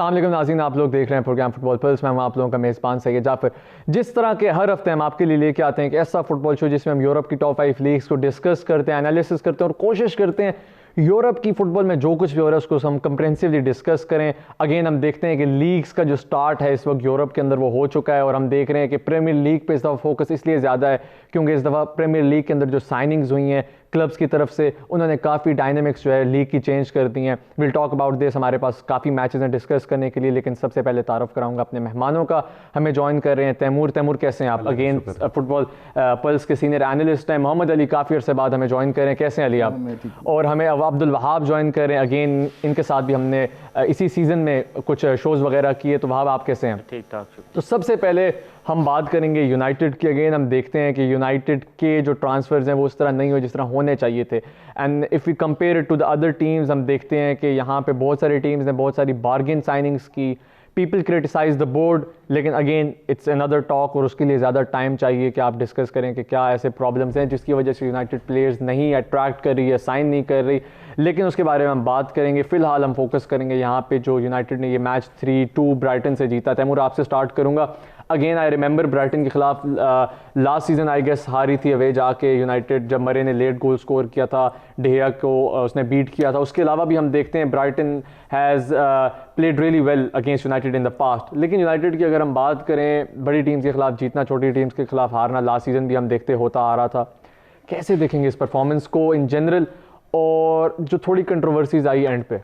अस्सलाम वालेकुम नाज़रीन, आप लोग देख रहे हैं प्रोग्राम फुटबॉल पल्स। मैं हूं आप लोगों का मेज़बान सैयद जाफर। जिस तरह के हर हफ्ते हम आपके लिए लेके आते हैं कि ऐसा फुटबॉल शो जिसमें हम यूरोप की टॉप 5 लीग्स को डिस्कस करते हैं, एनालिसिस करते हैं और कोशिश करते हैं यूरोप की फुटबॉल में जो कुछ भी हो रहा है उसको हम कंप्रेहेंसिवली डिस्कस करें। अगेन हम देखते हैं कि लीग्स का जो स्टार्ट है इस वक्त यूरोप के अंदर वो हो चुका है और हम देख रहे हैं कि प्रीमियर लीग पे इस दफ़ा फोकस इसलिए ज़्यादा है क्योंकि इस दफ़ा प्रीमियर लीग के अंदर जो साइनिंग्स हुई हैं क्लब्स की तरफ से, उन्होंने काफ़ी डायनामिक्स जो है लीग की चेंज कर दी हैं। Will talk about this. हमारे पास काफ़ी मैचेस हैं डिस्कस करने के लिए, लेकिन सबसे पहले तारुफ कराऊंगा अपने मेहमानों का। हमें ज्वाइन कर रहे हैं तैमूर। तैमूर कैसे हैं आप? अगेन फुटबॉल पल्स के सीनियर एनालिस्ट हैं। मोहम्मद अली काफ़ी अर्से बाद हमें ज्वाइन कर रहे हैं। कैसे हैं अली आप? और हमें अब्दुल वहाब ज्वाइन कर रहे हैं। अगेन इनके साथ भी हमने इसी सीज़न में कुछ शोज़ वगैरह किए। तो वहाब आप कैसे हैं? ठीक ठाक। तो सबसे पहले हम बात करेंगे यूनाइटेड की। अगेन हम देखते हैं कि यूनाइटेड के जो ट्रांसफर्स हैं वो उस तरह नहीं हो जिस तरह होने चाहिए थे। And if you compare it to the other teams, हम देखते हैं कि यहाँ पे बहुत सारी टीम्स ने बहुत सारी बार्गेन साइनिंग्स की। पीपल क्रिटिसाइज द बोर्ड, लेकिन अगेन इट्स अनदर टॉक और उसके लिए ज़्यादा टाइम चाहिए कि आप डिस्कस करें कि क्या ऐसे प्रॉब्लम्स हैं जिसकी वजह से यूनाइटेड प्लेयर्स नहीं अट्रैक्ट कर रही है, साइन नहीं कर रही। लेकिन उसके बारे में हम बात करेंगे। फ़िलहाल हम फोकस करेंगे यहाँ पे जो यूनाइटेड ने ये मैच 3-2 ब्राइटन से जीता। तैमूर आपसे स्टार्ट करूँगा। अगेन आई रिमेंबर ब्राइटन के खिलाफ लास्ट सीज़न आई गेस हारी थी अवे जाके यूनाइटेड, जब मरे ने लेट गोल स्कोर किया था, डेहिया को उसने बीट किया था। उसके अलावा भी हम देखते हैं Brighton has played really well against United in the past. लेकिन यूनाइटेड की अगर हम बात करें, बड़ी टीम्स के खिलाफ जीतना, छोटी टीम्स के खिलाफ हारना लास्ट सीज़न भी हम देखते होता आ रहा था। कैसे देखेंगे इस परफॉर्मेंस को इन जनरल और जो थोड़ी कंट्रोवर्सीज आई एंड पे?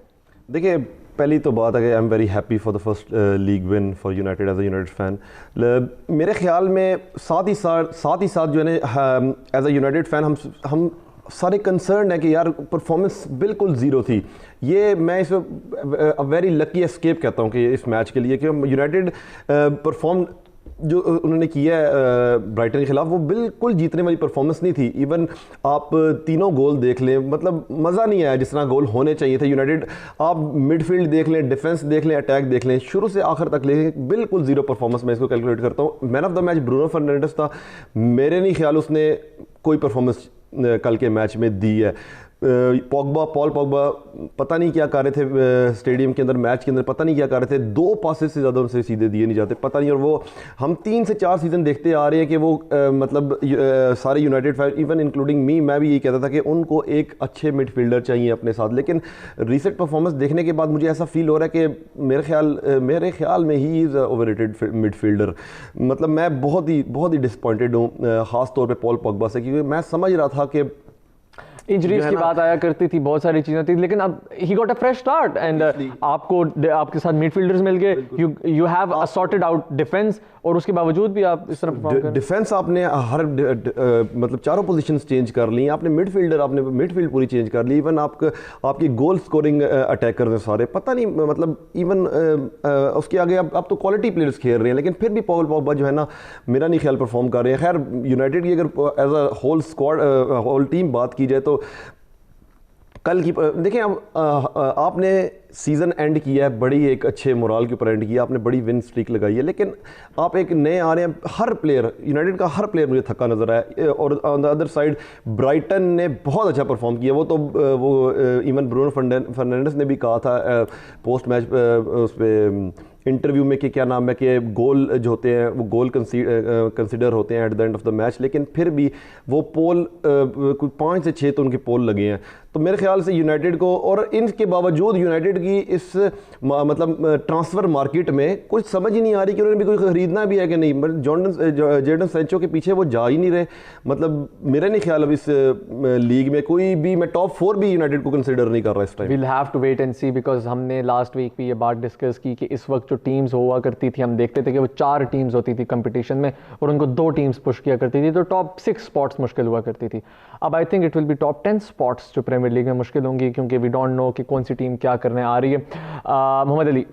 देखिए, पहली तो बात है कि I am very happy for the first league win for United as a United fan. मेरे ख्याल में साथ ही साथ जो है ना, एज अ यूनाइटेड फ़ैन हम सारे कंसर्न है कि यार परफॉर्मेंस बिल्कुल ज़ीरो थी। ये मैं इस वेरी लकी एस्केप कहता हूँ कि इस मैच के लिए कि यूनाइटेड परफॉर्म जो उन्होंने किया है ब्राइटन के खिलाफ वो बिल्कुल जीतने वाली परफॉर्मेंस नहीं थी। इवन आप तीनों गोल देख लें, मतलब मज़ा नहीं आया जिस तरह गोल होने चाहिए थे। यूनाइटेड आप मिडफील्ड देख लें, डिफेंस देख लें, अटैक देख लें, शुरू से आखिर तक लें बिल्कुल ज़ीरो परफॉर्मेंस मैं इसको कैलकुलेट करता हूँ। Man of the match Bruno Fernandes था। मेरे नहीं ख्याल उसने कोई परफॉर्मेंस कल के मैच में दी है। पॉल पॉग्बा पता नहीं क्या कर रहे थे स्टेडियम के अंदर, मैच के अंदर पता नहीं क्या कर रहे थे। 2 पासेस से ज़्यादा उनसे सीधे दिए नहीं जाते, पता नहीं। और वो हम 3 से 4 सीज़न देखते आ रहे हैं कि वो मतलब सारे United fan, even including me, मैं भी यही कहता था कि उनको एक अच्छे मिडफील्डर चाहिए अपने साथ। लेकिन रिसेंट परफॉर्मेंस देखने के बाद मुझे ऐसा फील हो रहा है कि मेरे ख्याल में ही इज़ ओवररेटेड मिडफील्डर। मतलब मैं बहुत ही डिसअपॉइंटेड हूँ, ख़ास तौर पर पॉल पॉग्बा से, क्योंकि मैं समझ रहा था कि इंजरीज की बात आया करती थी, बहुत सारी चीज़ें थी, लेकिन अब he got a fresh start and आपको आपके साथ मिडफील्डर्स मिल गए, you have a sorted out defence, और उसके बावजूद भी आप इस तरह परफॉर्म कर रहे हैं। डिफेंस आपने हर मतलब चारों पोजीशंस चेंज कर ली, आपने मिडफील्ड पूरी चेंज कर ली। इवन आपकी गोल स्कोरिंग अटैकर ने सारे, पता नहीं मतलब इवन उसके आगे आप तो क्वालिटी प्लेयर्स खेल रहे हैं, लेकिन फिर भी पॉल पॉग्बा जो है ना, मेरा नहीं ख्याल परफॉर्म कर रहे हैं। खैर यूनाइटेड की अगर as a whole squad whole team बात की जाए तो कल की देखें, अब आपने सीज़न एंड किया है, बड़ी एक अच्छे मोराल के ऊपर एंड किया, आपने बड़ी विन स्ट्रीक लगाई है, लेकिन आप एक नए आ रहे हैं। हर प्लेयर, यूनाइटेड का हर प्लेयर मुझे थका नज़र आया। और on the other side Brighton ने बहुत अच्छा परफॉर्म किया। वो इवन ब्रूनो फर्नांडिस ने भी कहा था पोस्ट मैच उस पर इंटरव्यू में कि क्या नाम है कि गोल जो होते हैं वो गोल कंसिडर होते हैं at the end of the match, लेकिन फिर भी वो पोल 5 से 6 तो उनके पोल लगे हैं। तो मेरे ख्याल से यूनाइटेड को, और इनके बावजूद यूनाइटेड की इस मतलब ट्रांसफ़र मार्केट में कुछ समझ ही नहीं आ रही कि उन्होंने भी कोई ख़रीदना भी है कि नहीं। जेडन सैंचो के पीछे वो जा ही नहीं रहे। मतलब मेरा नहीं ख्याल अब इस लीग में कोई भी, मैं टॉप 4 भी यूनाइटेड को कंसिडर नहीं कर रहा इस time. Will have to wait and see, because हमने लास्ट वीक भी ये बात डिस्कस की कि इस वक्त जो टीम्स हुआ करती थी, हम देखते थे कि वो 4 टीम्स होती थी कंपटीशन में और उनको 2 टीम्स पुश किया करती थी, तो टॉप 6 स्पॉट्स मुश्किल हुआ करती थी। अब आई think it will be top 10 spots जो प्रीमियर लीग में मुश्किल होंगी, क्योंकि वी डोंट नो कि कौन सी टीम क्या करने आ रही है। मोहम्मद अली,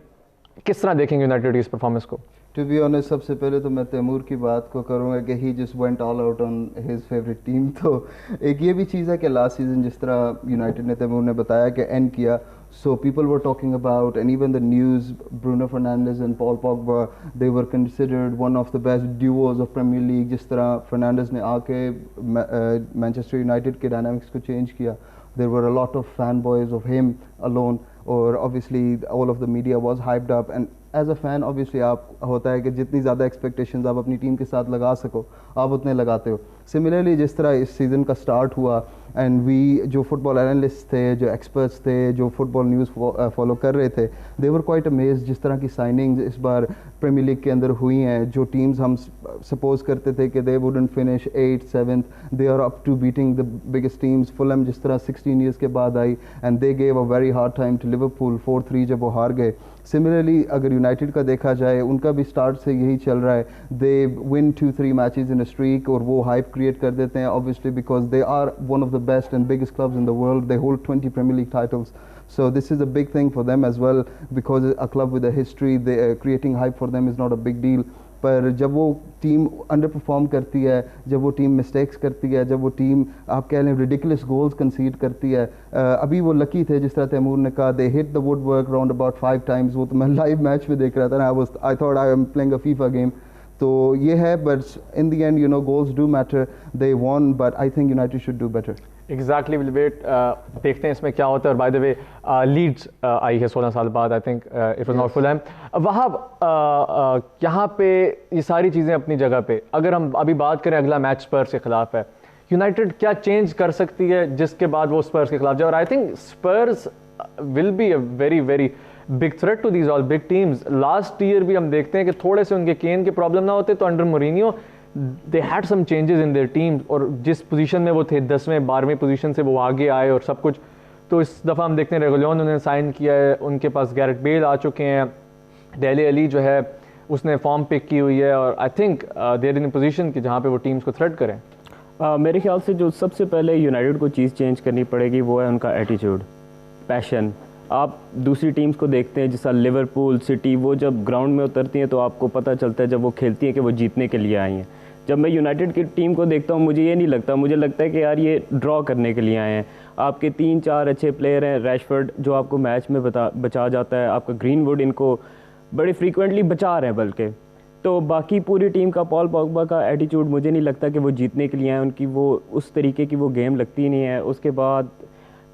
किस तरह देखेंगे यूनाइटेड की इस परफॉर्मेंस को? टू बी ऑनेस्ट, सबसे पहले तो मैं तैमूर की बात को करूँगा कि he just went all out on his favourite team. तो एक ये भी चीज़ है कि लास्ट सीज़न जिस तरह यूनाइटेड ने, तैमूर ने बताया कि एंड किया, so people were talking about, and even the news, Bruno Fernandes and Paul Pogba, they were considered one of the best duos of Premier League. जिस तरह फर्नांडिस ने आके मैनचेस्टर यूनाइटेड के डायनामिक्स को चेंज किया, there were a lot of fanboys of him alone. और obviously all of the media was hyped up and as a fan obviously आप होता है कि जितनी ज़्यादा एक्सपेक्टेशंस आप अपनी टीम के साथ लगा सको आप उतने लगाते हो। सिमिलरली जिस तरह इस सीज़न का स्टार्ट हुआ एंड वी जो फुटबॉल एनालिस्ट थे, जो एक्सपर्ट्स थे, जो फुटबॉल न्यूज़ फॉलो कर रहे थे, दे वर क्वाइट अमेज्ड जिस तरह की साइनिंग्स इस बार प्रीमियर लीग के अंदर हुई हैं। जो टीम्स हम सपोज करते थे कि they wouldn't finish 8th 7th, they are up to beating the biggest teams. Fulham जिस तरह 16 ईयर्स के बाद आई and they gave a very hard time to Liverpool 4-3 जब वो हार गए। सिमिलरली अगर यूनाइटेड का देखा जाए, उनका भी स्टार्ट से यही चल रहा है, they win 2-3 matches in a streak और वो हाइप क्रिएट कर देते हैं obviously because they are one of the best and biggest clubs in the world. They hold 20 Premier League titles. So this is a big thing for them as well because a club with a history, they, creating hype for them is not a big deal. पर जब वो team under perform करती है, जब वो team mistakes करती है, जब वो टीम आप कह लें रिडिकुलस गोल्स कंसीड करती है, अभी वो लकी थे जिस तरह तैमूर ने कहा they hit the woodwork round about 5 times। वो तो मैं लाइव मैच में देख रहा था ना, I thought I am playing a FIFA game. तो ये है but in the end you know goals do matter, they won but I think United should do better. Exactly will wait, देखते हैं इसमें क्या होता है। और बाय द वे लीड्स आई है 16 साल बाद, I think it was not Fulham. Wahab यहाँ पे ये सारी चीज़ें अपनी जगह पे, अगर हम अभी बात करें अगला मैच स्पर्स के खिलाफ है, यूनाइटेड क्या चेंज कर सकती है जिसके बाद वो स्पर्स के खिलाफ जाए? और I think Spurs will be a very very big threat to these all big teams. Last year भी हम देखते हैं कि थोड़े से उनके केन के प्रॉब्लम ना होते तो under Mourinho they had some changes in their team, और जिस पोजीशन में वो थे 10वें 12वें पोजीशन से वो आगे आए और सब कुछ। तो इस दफ़ा हम देखते हैं रेगुलियन उन्होंने साइन किया है, उनके पास गैरेट बेल आ चुके हैं, डेले अली जो है उसने फॉर्म पिक की हुई है, और I think there in position कि जहाँ पे वो टीम्स को थ्रेट करें। मेरे ख्याल से जो सबसे पहले यूनाइटेड को चीज़ चेंज करनी पड़ेगी वो है उनका एटीट्यूड, पैशन। आप दूसरी टीम्स को देखते हैं जैसा लिवरपूल, सिटी, वो जब ग्राउंड में उतरती हैं तो आपको पता चलता है जब वो खेलती हैं कि वो जीतने के लिए आई हैं। जब मैं यूनाइटेड की टीम को देखता हूँ मुझे ये नहीं लगता, मुझे लगता है कि यार ये ड्रॉ करने के लिए आए हैं। आपके 3-4 अच्छे प्लेयर हैं, रैशफोर्ड जो आपको मैच में बचा जाता है, आपका ग्रीनवुड इनको बड़े फ्रीक्वेंटली बचा रहे हैं बल्कि। तो बाकी पूरी टीम का, पॉल पॉग्बा का एटीट्यूड मुझे नहीं लगता कि वो जीतने के लिए आए, उनकी वो उस तरीके की वो गेम लगती नहीं है। उसके बाद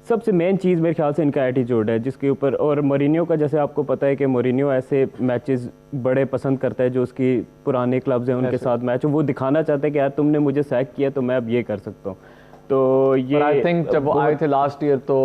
सबसे मेन चीज़ मेरे ख्याल से इनका एटीट्यूड है जिसके ऊपर, और मोरिनियो का जैसे आपको पता है कि मोरिनियो ऐसे मैचेस बड़े पसंद करता है जो उसकी पुराने क्लब्स हैं उनके साथ मैच, वो दिखाना चाहता है कि यार तुमने मुझे सैक किया तो मैं अब ये कर सकता हूँ। तो ये आई थिंक जब वो आए थे लास्ट ईयर तो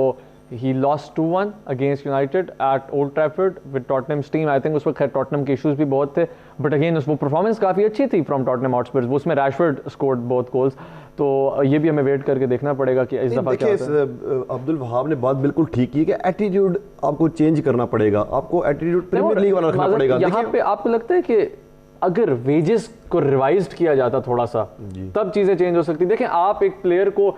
he lost 2-1 against United at Old Trafford with Tottenham's team. I think उस वक्त खैर टॉटनहम के इश्यूज भी बहुत थे, बट अगेन वो परफॉर्मेंस काफ़ी अच्छी थी फ्रॉम टॉटनहम हॉटस्पर्स, उसमें रैशफोर्ड स्कोर्ड बोथ गोल्स। तो ये भी हमें वेट करके देखना पड़ेगा कि इस दफ़ा क्या होता है। अब्दुल वहाब ने बात बिल्कुल ठीक की कि एटीट्यूड आपको चेंज करना पड़ेगा, आपको एटीट्यूड प्रीमियर लीग वाला रखना पड़ेगा। यहाँ पे आपको लगता है कि अगर वेजेस को रिवाइज किया जाता थोड़ा सा तब चीज़ें चेंज हो सकती। देखें आप एक प्लेयर को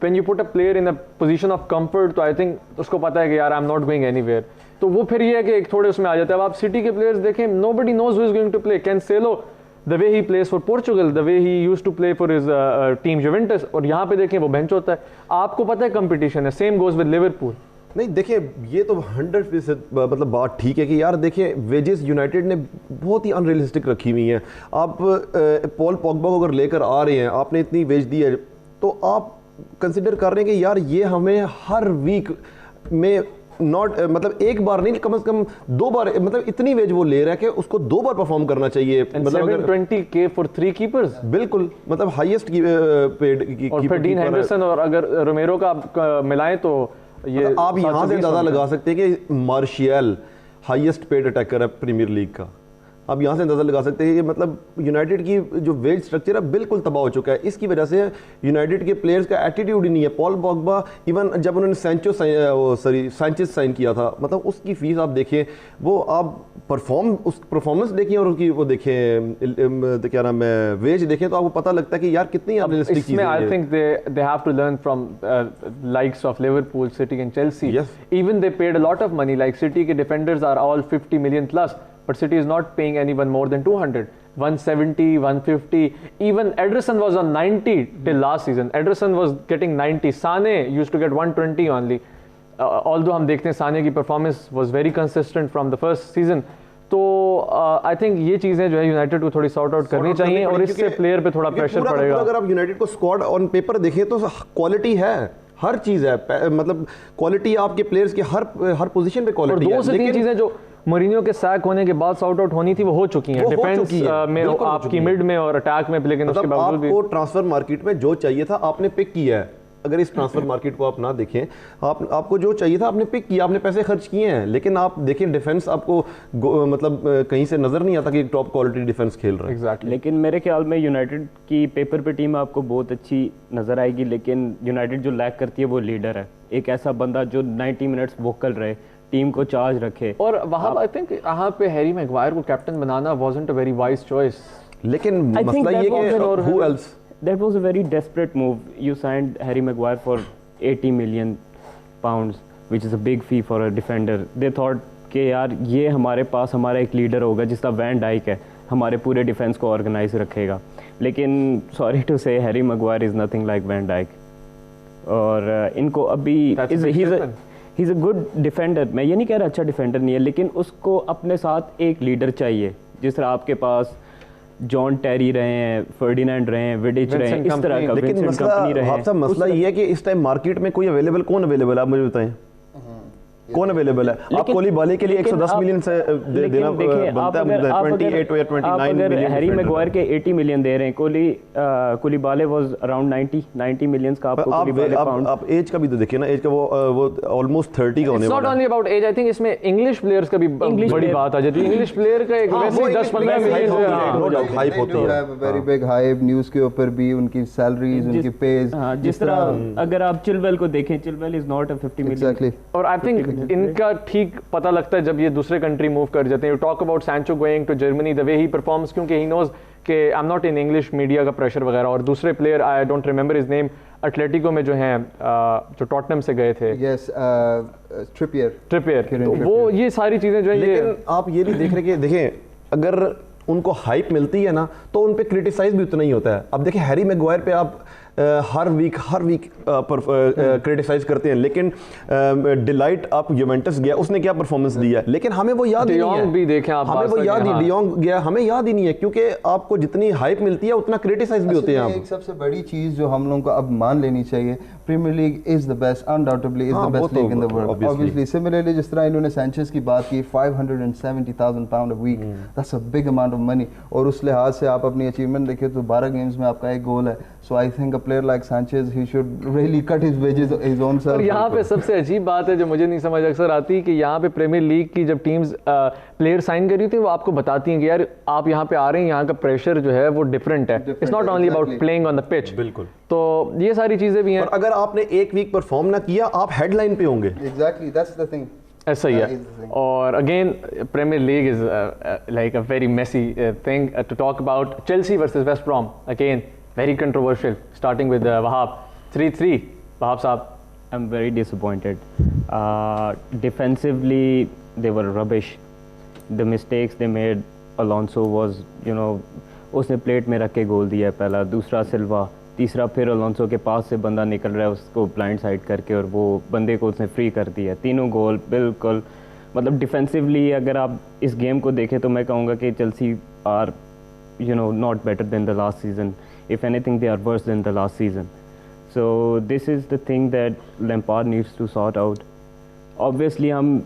when you put a player in a position of comfort, तो I think उसको पता है कि यार I'm not going anywhere, तो वो फिर ये है कि एक थोड़े उसमें आ जाता है। अब आप सिटी के प्लेयर्स देखें, nobody knows who is going to play. Cancelo, the way he plays for Portugal, the way he used to play for his team Juventus, और यहाँ पे देखें वो बेंच होता है, आपको पता है कंपटीशन है। Same goes with Liverpool. नहीं देखिए ये तो 100% मतलब बात ठीक है कि यार देखिए वेजेस यूनाइटेड ने बहुत ही अनरियलिस्टिक रखी हुई हैं। आप पॉल पॉग्बा को अगर लेकर आ रहे हैं, आपने इतनी वेज दी है, तो आप कंसिडर कर रहे हैं कि यार ये हमें हर वीक में नॉट मतलब एक बार नहीं कम से कम 2 बार, मतलब इतनी वेज वो ले रहा है कि उसको 2 बार परफॉर्म करना चाहिए। मतलब 720K फॉर 3 कीपर्स, बिल्कुल मतलब हाईएस्ट पेड की, और फिर डीन हेंडरसन और अगर रोमेरो का आप मिलाएं तो ये मतलब आप यहां से अंदाजा लगा सकते हैं कि मार्शियल हाईएस्ट पेड अटैकर है प्रीमियर लीग का। आप यहाँ से अंदाज़ा लगा सकते हैं कि मतलब यूनाइटेड की जो वेज स्ट्रक्चर है बिल्कुल तबाह हो चुका है। इसकी वजह से यूनाइटेड के प्लेयर्स का एटीट्यूड ही नहीं है। पॉल पॉग्बा इवन जब उन्होंने सैंचेज साइन किया था, मतलब उसकी फीस आप देखें, वो आप परफॉर्मेंस देखें और उनकी वो देखें क्या नाम है वेज देखें, तो आपको पता लगता है कि यार कितनी अनरियलिस्टिक चीज़ है। I think they have to learn from likes of Liverpool, City and Chelsea. Even they paid a lot of money, like City के defenders are all 50 million plus, but City is not paying anyone more than 200, 170, 150. Even Ederson was on 90 till last season. Ederson was getting 90. Sane used to get 120 only. Although हम देखते हैं साने की performance was very consistent from the first season. तो I think ये चीज़ें जो है United को थोड़ी सॉर्ट आउट करनी चाहिए, और इससे प्लेयर पे थोड़ा प्रेशर पड़ेगा। अगर आप यूनाइटेड को स्क्वाड ऑन पेपर देखें तो क्वालिटी है, हर चीज़ है, मतलब क्वालिटी आपके प्लेयर्स की हर पोजीशन पे और क्वालिटी है। दो से तीन लेकिन चीजें जो मोरिनियो के सैक होने के बाद सॉर्ट आउट होनी थी वो हो चुकी हैं, वो हो डिफेंस चुकी है, में बिल्कुल हो आपकी चुकी है। मिड में और अटैक में, लेकिन उसके मतलब बावजूद भी आपको ट्रांसफर मार्केट में जो चाहिए था आपने पिक किया है। अगर इस ट्रांसफर मार्केट को आप ना देखें, आपको जो चाहिए था आपने पिक किया, आपने पैसे खर्च किए हैं, लेकिन आप देखें डिफेंस आपको मतलब कहीं से नजर नहीं आता कि टॉप क्वालिटी डिफेंस खेल रहा है। एग्जैक्टली। लेकिन मेरे ख्याल में यूनाइटेड की पेपर पे टीम आपको बहुत अच्छी नज़र आएगी, लेकिन यूनाइटेड जो लैक करती है वो लीडर है, एक ऐसा बंदा जो 90 मिनट्स वोकल रहे, टीम को चार्ज रखे। और वहाँ आई थिंक यहाँ पे हैरी मैगवायर को captain banana wasn't a very wise choice. लेकिन I think मसला that ये was कि an who else? That was a very desperate move. You signed Harry Maguire for 80 million pounds, which is a big fee for a defender. They thought कि यार ये हमारे पास हमारा एक लीडर होगा जिसका वैन डाइक है, हमारे पूरे डिफेंस को ऑर्गेनाइज रखेगा। लेकिन sorry to say Harry Maguire is nothing like Van Dijk. और इनको अभी ही इज़ अ गुड डिफेंडर। मैं ये नहीं कह रहा अच्छा डिफेंडर नहीं है, लेकिन उसको अपने साथ एक लीडर चाहिए। जिस तरह आपके पास जॉन टेरी रहे हैं, फर्डिनेंड रहे हैं, विडिच रहे हैं, इस तरह का लेकिन विंसेंट मसला कंपनी रहे हैं। आपका मसला ये है कि इस टाइम मार्केट में कोई अवेलेबल कौन अवेलेबल है, आप मुझे बताएं कौन अवेलेबल है। आप कोलीबाली के लिए 110 मिलियन से देना बनता है, 28 या 29 मिलियन। हैरी मैगवायर के 80 मिलियन दे रहे हैं, कोलीबाले वाज अराउंड 90 मिलियन का आपको कोलीबाले पाउंड। आप एज का भी तो देखिए ना, एज का वो ऑलमोस्ट 30 का होने इट्स नॉट वाला है। Only about age, I think इसमें इंग्लिश प्लेयर्स का भी English बड़ी player- बात आ जाती है। इंग्लिश प्लेयर का एक वैसे ही 10-15 मिलियन No doubt, hype होती है। वेरी बिग हाइप न्यूज़ के ऊपर भी, उनकी सैलरीज, उनकी पेज। हाँ, जिस तरह अगर आप चिलवेल को देखें, Chilwell is not a 50 million. Exactly. और आई थिंक इनका ठीक पता लगता है जब ये दूसरे कंट्री मूव कर जाते हैं। You talk about Sancho going to Germany, the way he performs, क्योंकि ही नोज कि I am not in English media का प्रेशर वगैरह। और दूसरे player I don't remember his name, Atletico में जो हैं जो टॉटनम से गए थे, यस ट्रिपियर। ट्रिपियर, तो वो ये सारी चीजें जो है ये लेकिन आप ये भी देख रहे कि देखें, अगर उनको हाइप मिलती है ना तो उन पे क्रिटिसाइज भी उतना ही होता है। अब देखिए हैरी मैगवायर पे आप हर वीक क्रिटिसाइज करते हैं, लेकिन डिलाइट आप यूवेंटस गया, उसने क्या परफॉर्मेंस दिया, लेकिन हमें वो याद ही नहीं डियोंग है। भी देखें आप, हमें वो बारसा याद के, ही हाँ। डियोंग गया, हमें याद ही नहीं है, क्योंकि आपको जितनी हाइप मिलती है उतना क्रिटिसाइज भी होते हैं आप। एक सबसे बड़ी चीज जो हम लोगों को अब मान लेनी चाहिए, Premier League is the best, undoubtedly is हाँ, द वो बेस्ट तो league in the world. obviously। Obviously similarly जिस तरह इन्होंने सैंचेज की बात की, 570,000 pounds a week, that's a big amount of money. और उस लिहाज से आप अपनी अचीवमेंट देखिए तो 12 गेम्स में आपका एक गोल है। So I think a player like Sanchez he should really cut his wages his own और सेल्फ। यहाँ पे सबसे अजीब बात है जो मुझे नहीं समझ अक्सर आती कि यहाँ पे प्रीमियर लीग की जब टीम्स प्लेयर साइन करी थी वो आपको बताती हैं कि यार आप यहाँ पे आ रहे हैं, यहाँ का प्रेशर जो है वो डिफरेंट है। It's not only about playing on the pitch. बिल्कुल। तो ये सारी चीजें भी हैं। और अगर आपने एक वीक परफॉर्म ना किया, आप हेडलाइन पे होंगे। Exactly, that's the thing. ऐसा ही That is है। the thing. और again Premier League is like a very messy thing to talk about. Chelsea versus West Brom, again very controversial, starting with Wahab. 3-3 Wahab sahab. I'm very disappointed. Defensively, they were rubbish. The mistakes they made, Alonso was, उसने plate में रख के गोल दिया पहला, दूसरा सिल्वा, तीसरा फिर Alonso के पास से बंदा निकल रहा है उसको ब्लाइंड साइड करके और वो बंदे को उसने फ्री कर दिया। तीनों गोल बिल्कुल, मतलब डिफेंसिवली अगर आप इस गेम को देखें तो मैं कहूँगा कि Chelsea are not better than the last season, if anything they are worse than the last season. So this is the thing that Lampard needs to sort out. Obviously हम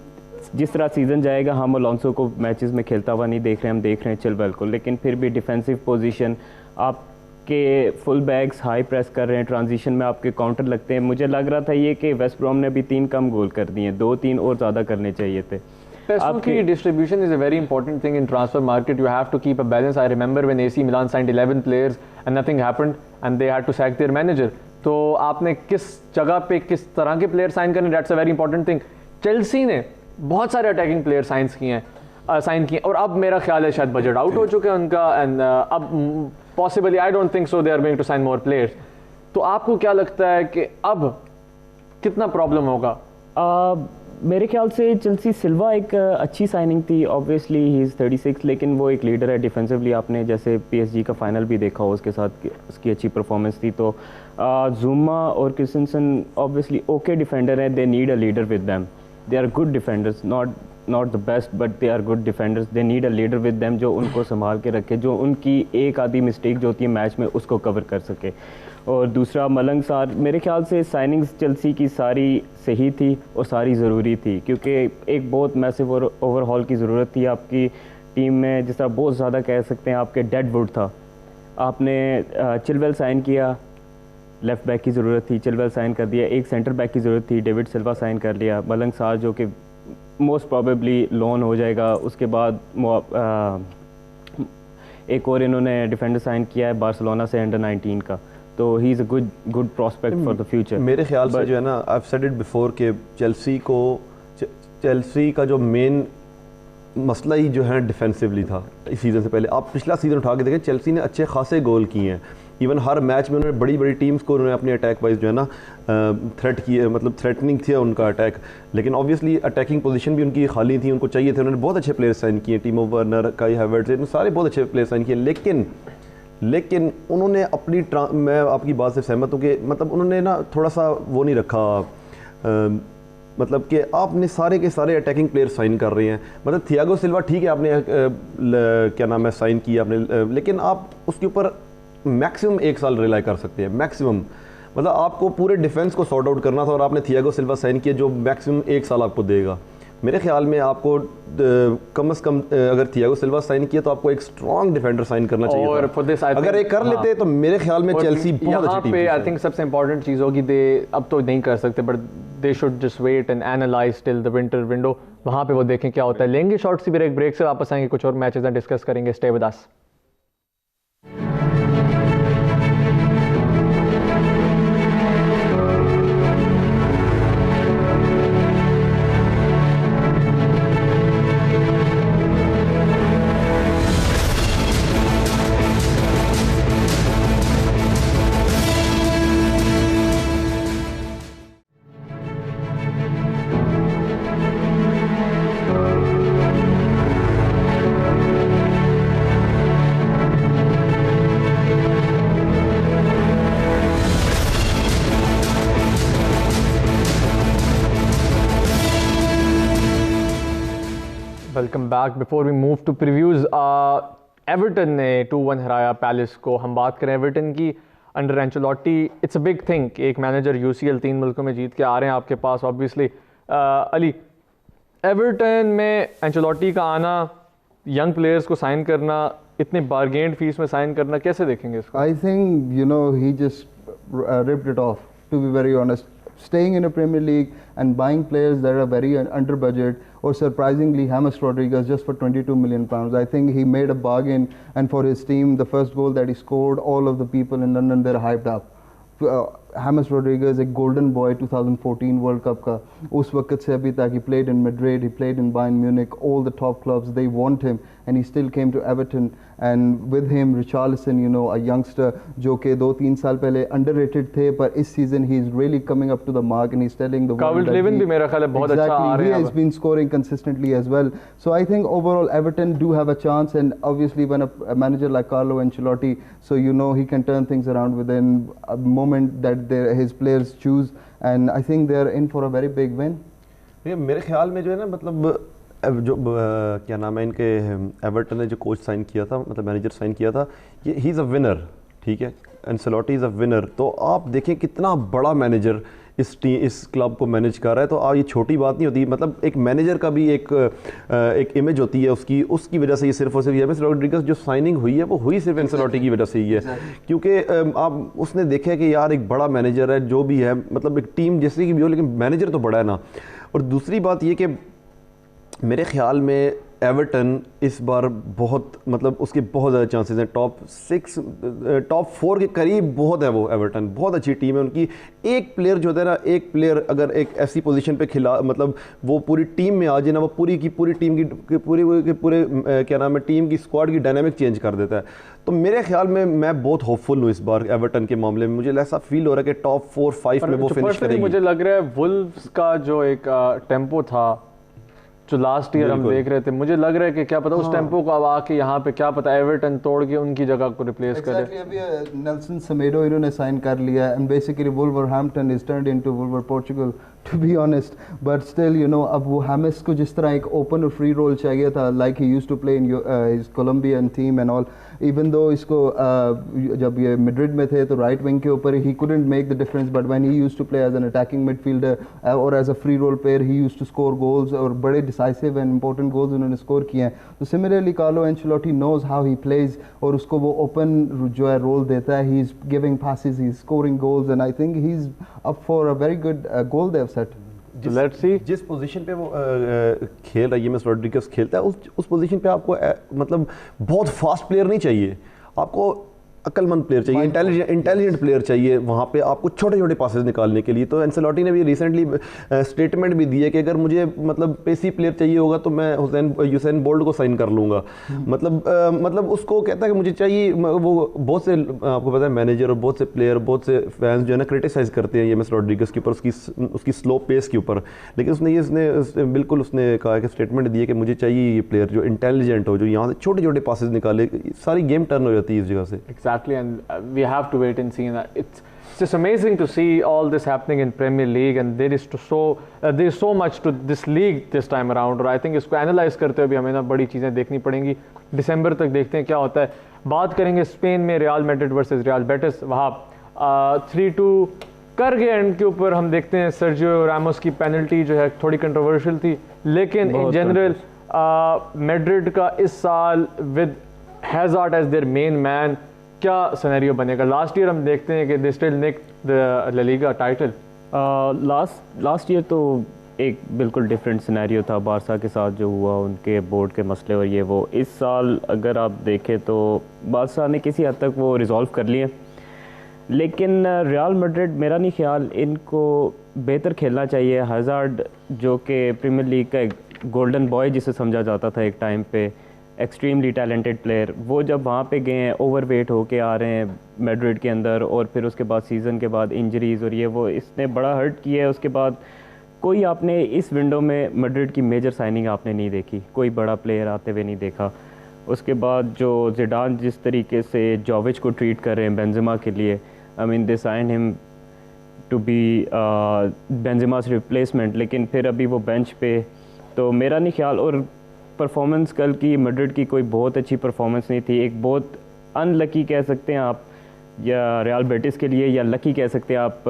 जिस तरह सीज़न जाएगा हम अलोंसो को matches में खेलता हुआ नहीं देख रहे हैं, हम देख रहे हैं चिलवेल को, लेकिन फिर भी डिफेंसिव पोजीशन आपके फुल बैक्स हाई प्रेस कर रहे हैं, ट्रांजिशन में आपके काउंटर लगते हैं। मुझे लग रहा था ये कि वेस्ट ब्रॉम ने भी 3 कम गोल कर दिए, 2-3 और ज़्यादा करने चाहिए थे। पैसों की distribution is a very important thing in transfer market. You have to keep a balance. I remember when AC Milan signed 11 players and nothing happened and they had to sack their manager. तो आपने किस जगह पे किस तरह के player sign करने, that's a very important thing. Chelsea ने बहुत सारे अटैकिंग प्लेयर साइन किए और अब मेरा ख्याल है शायद बजट आउट हो चुका है उनका एंड अब possibly I don't think so they are going to sign more players. तो आपको क्या लगता है कि अब कितना प्रॉब्लम होगा? मेरे ख्याल से चेल्सी सिल्वा एक अच्छी साइनिंग थी। ऑब्वियसली ही इज़ 36, लेकिन वो एक लीडर है डिफेंसिवली। आपने जैसे PSG का फाइनल भी देखा हो, उसके साथ उसकी अच्छी परफॉर्मेंस थी। तो जुमा और क्रिस्टनसन ऑब्वियसली ओके डिफेंडर है, they need a leader with them. They are good defenders, not the best but they are good defenders. They need a leader with them जो उनको संभाल के रखे, जो उनकी एक आधी मिस्टेक जो होती है मैच में उसको कवर कर सके। और दूसरा मलंग सार, मेरे ख्याल से साइनिंग्स चेल्सी की सारी सही थी और सारी ज़रूरी थी, क्योंकि एक बहुत मैसिव ओवरहॉल की ज़रूरत थी आपकी टीम में। जिस तरह बहुत ज़्यादा कह सकते हैं आपके डेडवुड था, आपने चिलवेल साइन किया, लेफ़्ट बैक की ज़रूरत थी, चिलवेल साइन कर दिया। एक सेंटर बैक की ज़रूरत थी, डेविड सिल्वा साइन कर लिया। मलंग सार जो कि मोस्ट प्रॉबेबली लोन हो जाएगा। उसके बाद एक और इन्होंने डिफेंडर साइन किया है बार्सिलोना से अंडर 19 का, तो ही is a good prospect for the future. मेरे ख्याल से जो है ना, I have said it before कि चेल्सी का जो मेन मसला ही जो है डिफेंसिवली था इस सीज़न से पहले। आप पिछला सीज़न उठा के देखें, चेल्सी ने अच्छे खासे गोल किए हैं। इवन हर मैच में उन्होंने बड़ी बड़ी टीम्स को उन्होंने अपनी अटैक वाइज जो है ना थ्रेट किए, मतलब थ्रेटनिंग थी उनका अटैक। लेकिन ऑब्वियसली अटैकिंग पोजीशन भी उनकी खाली थी, उनको चाहिए थे। उन्होंने बहुत अच्छे प्लेयर साइन किए, टीमो वर्नर, काई हैवर्ट्ज़, सारे बहुत अच्छे प्लेयर साइन किए। लेकिन उन्होंने अपनी मैं आपकी बात से सहमत हूँ कि मतलब उन्होंने ना थोड़ा सा वो नहीं रखा, मतलब कि आपने सारे के सारे अटैकिंग प्लेयर साइन कर रहे हैं। मतलब थियागो सिल्वा ठीक है, आपने क्या नाम है साइन किया आपने, लेकिन आप उसके ऊपर मैक्सिमम 1 साल रिलाई कर सकते हैं, मैक्सिमम। मतलब आपको पूरे डिफेंस को सॉर्ट आउट करना था और आपने थियागो सिल्वा साइन किया जो मैक्सिमम 1 साल आपको देगा। मेरे ख्याल में आपको कम से कम अगर थियागो सिल्वा साइन किया तो आपको एक स्ट्रॉन्ग डिफेंडर साइन करना चाहिए और था। अगर एक कर लेते तो मेरे ख्याल में चेल्सी बहुत अच्छी टीम पे थी। आई थिंक सबसे इंपॉर्टेंट चीज़ होगी, दे अब तो नहीं कर सकते but they should just wait and analyse till the winter window. वहाँ पे वो देखें क्या होता है। लेंगे शॉर्ट सी ब्रेक से वापस आएंगे, कुछ और मैचेस डिस्कस करेंगे। Stay with us. Welcome back. Before we move to previews, Everton ने 2-1 हराया पैलेस को। हम बात करें एवर्टन की under Ancelotti, it's a big thing कि एक मैनेजर यूसीएल 3 मुल्कों में जीत के आ रहे हैं आपके पास। ऑब्वियसली अली, एवर्टन में एंचेलोटी का आना, यंग प्लेयर्स को साइन करना, इतने बारगेंड फीस में साइन करना, कैसे देखेंगे इसको? I think he just ripped it off, to be very honest. Staying in a Premier League and buying players that are very under budget, or surprisingly James Rodriguez just for 22 million pounds. I think he made a bargain, and for his team, the first goal that he scored, all of the people in London, they're hyped up. James Rodriguez, a golden boy 2014 World Cup का, उस वक्त से अभी तक he played in Madrid, he played in Bayern Munich, all the top clubs, they want him, and he still came to Everton. And with him, Richarlison, a youngster जो कि 2-3 साल पहले underrated थे, पर इस season he is really coming up to the mark and he's telling the world that Calvert-Lewin भी मेरा ख्याल है बहुत अच्छा आ रहा है। he has been scoring consistently as well. So I think overall Everton do have a chance, and obviously when a manager like Carlo Ancelotti, so he can turn things around within a moment that his players choose, and I think they're in for a very big win. मेरे ख्याल में जो है ना, मतलब जो क्या नाम है इनके, एवर्टन ने जो कोच साइन किया था, मतलब मैनेजर साइन किया था, ये ही इज़ अ विनर, ठीक है, एंसेलोटी इज़ अ विनर। तो आप देखें कितना बड़ा मैनेजर इस क्लब को मैनेज कर रहा है, तो आप ये छोटी बात नहीं होती। मतलब एक मैनेजर का भी एक इमेज होती है उसकी वजह से ये सिर्फ और सिर्फ जेम्स रॉड्रिगस जो साइनिंग हुई है वो हुई सिर्फ एंसेलोटी की वजह से ही है, क्योंकि आप उसने देखा कि यार एक बड़ा मैनेजर है जो भी है, मतलब एक टीम जैसी की भी हो लेकिन मैनेजर तो बड़ा है ना। और दूसरी बात ये कि मेरे ख्याल में एवर्टन इस बार बहुत, मतलब उसके बहुत ज़्यादा चांसेस हैं टॉप 4 के करीब बहुत है वो। एवर्टन बहुत अच्छी टीम है उनकी। एक प्लेयर जो है ना, एक प्लेयर अगर एक ऐसी पोजीशन पे मतलब वो पूरी टीम में आ जाए ना, वो पूरी की पूरी टीम की पूरे क्या नाम है टीम की स्क्वाड की डायनामिक चेंज कर देता है। तो मेरे ख्याल में मैं बहुत होपफुल हूँ इस बार एवर्टन के मामले में। मुझे ऐसा फील हो रहा है कि टॉप 4-5 में वो फिनिश करेगी। मुझे लग रहा है वुल्व्स का जो एक टेम्पो था जो लास्ट ईयर हम देख रहे थे, मुझे लग रहा है कि क्या पता उस टेम्पो को अब आके यहाँ पे क्या पता एवर्टन तोड़ के उनकी जगह को रिप्लेस करे। अभी नेल्सन सेमेडो इन्होंने साइन कर लिया and basically Wolverhampton is turned into Wolver Portugal to be honest, but still you know अब वो हैमिस को जिस तरह एक ओपन और फ्री रोल चाहिए था like he used to play in his Colombian team and all, even though इसको जब ये मैड्रिड में थे तो राइट विंग के ऊपर he couldn't make the difference, but when he used to play as an attacking midfielder और as a free role player he used to score goals और बड़े डिसाइसिव एंड इंपॉर्टेंट गोल्स उन्होंने score किए हैं। तो similarly Carlo Ancelotti knows how he plays और उसको वो ओपन जो है रोल देता है, he is giving passes, he is scoring goals and I think he is up for a very good goal they have set. Let's see जिस position पे वो खेल रहा है, जेम्स रॉड्रिगेज खेलता है, उस पोजीशन पे आपको मतलब बहुत फास्ट प्लेयर नहीं चाहिए, आपको अक्लमंद प्लेयर चाहिए, इंटेलिजेंट प्लेयर चाहिए वहाँ पे आपको छोटे छोटे पासेस निकालने के लिए। तो एंसेलोटी ने भी रिसेंटली स्टेटमेंट भी दी है कि अगर मुझे मतलब पेसी प्लेयर चाहिए होगा तो मैं यूसेन बोल्ट को साइन कर लूँगा। मतलब उसको कहता है कि मुझे चाहिए, वो बहुत से आपको पता है मैनेजर और बहुत से प्लेयर, बहुत से फैंस जो है ना क्रिटिसाइज करते हैं जेम्स रॉड्रिगेज के ऊपर, उसकी स्लो पेस के ऊपर, लेकिन उसने बिल्कुल उसने कहा कि स्टेटमेंट दी है कि मुझे चाहिए ये प्लेयर जो इंटेलिजेंट हो, जो यहाँ से छोटे छोटे पासेस निकाले, सारी गेम टर्न हो जाती है इस जगह से। Exactly, and we have to wait and see. And it's just amazing to see all this happening in Premier League, and there is so much to this league this time around. और I think इसको analyse करते हुए भी हमें ना बड़ी चीज़ें देखनी पड़ेंगी। दिसंबर तक देखते हैं क्या होता है। बात करेंगे स्पेन में real Madrid versus real Betis, वहाँ 3-2 कर गए एंड के ऊपर। हम देखते हैं सर्जियो रामोस की पेनल्टी जो है थोड़ी कंट्रोवर्शियल थी, लेकिन इन जनरल मैड्रिड का इस साल with Hazard as their main man क्या सिनेरियो बनेगा? लास्ट ईयर हम देखते हैं कि they still nick the La Liga title. Last year तो एक बिल्कुल डिफरेंट सिनेरियो था बारसा के साथ जो हुआ, उनके बोर्ड के मसले और ये वो। इस साल अगर आप देखें तो बारसा ने किसी हद तक वो रिज़ॉल्व कर लिए, लेकिन रियल मैड्रिड मेरा नहीं ख्याल, इनको बेहतर खेलना चाहिए। हैज़ार्ड जो कि प्रीमियर लीग का एक गोल्डन बॉय जिसे समझा जाता था एक टाइम पे, एक्सट्रीमली टैलेंटेड प्लेयर, वो जब वहाँ पे गए हैं ओवरवेट होके आ रहे हैं मैड्रिड के अंदर, और फिर उसके बाद सीज़न के बाद इंजरीज़ और ये वो, इसने बड़ा हर्ट किया है। उसके बाद कोई आपने इस विंडो में मैड्रिड की मेजर साइनिंग आपने नहीं देखी, कोई बड़ा प्लेयर आते हुए नहीं देखा। उसके बाद जो ज़िडान जिस तरीके से जोविच को ट्रीट कर रहे हैं बेंजेमा के लिए, I mean they sign him to be Benzema's replacement, लेकिन फिर अभी वो बेंच पे, तो मेरा नहीं ख्याल। और परफॉर्मेंस कल की मैड्रिड की कोई बहुत अच्छी परफॉर्मेंस नहीं थी, एक बहुत अनलकी कह सकते हैं आप या रियल बेटिस के लिए, या लकी कह सकते हैं आप